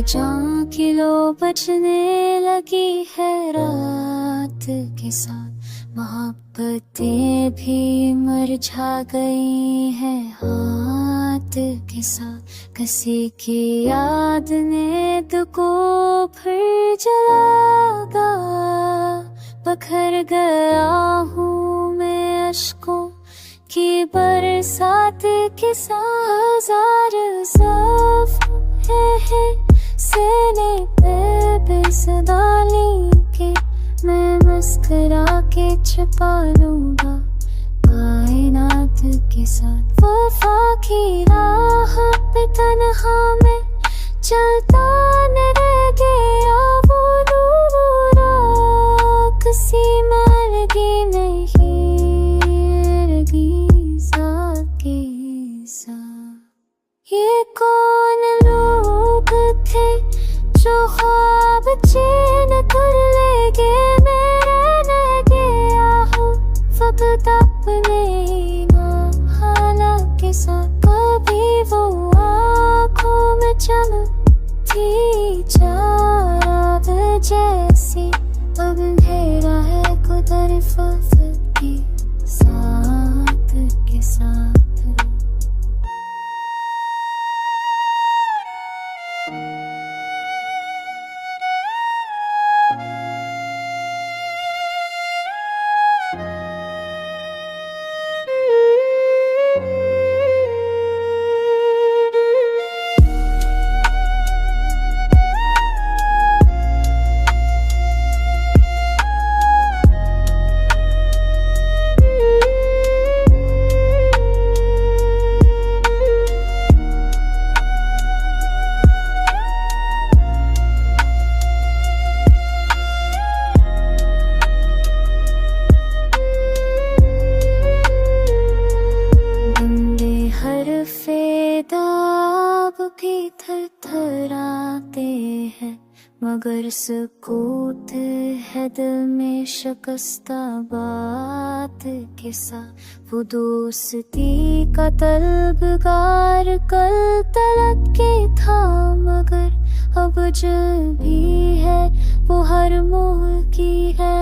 जहाँ की लो बजने लगी है रात के साथ, मोहब्बतें भी मुरझा गई हैं हाथ के साथ। किसी की याद ने दिल को फिर जलागा, बखर गया हूँ मैं अश्कों की बरसात के साथ। हजार साफ है सीने पे बेसदा के, मैं मुस्कुरा के छिपा लूंगा कायनात के साथ। वफा की राह पे तन्हा में चलता न रह गया वो नूरा, किसी मरगी नहीं रगी साकी सा। ये कौन लोग थे जो ख्वाब चैन कर ले गए, मैं रह गया हूँ फकत अपने हालात के साथ। कभी वो आँखों में चमकती चाँद जैसी, अब अंधेरा है कुदर फफत की साथ के साथ। दाब भी थरथराते हैं, मगर सुकूत है दिल में शिकस्ता बात के साथ। वो दोस्ती का तलबगार कल तलक के था, मगर अब जो भी है वो हर मोह की है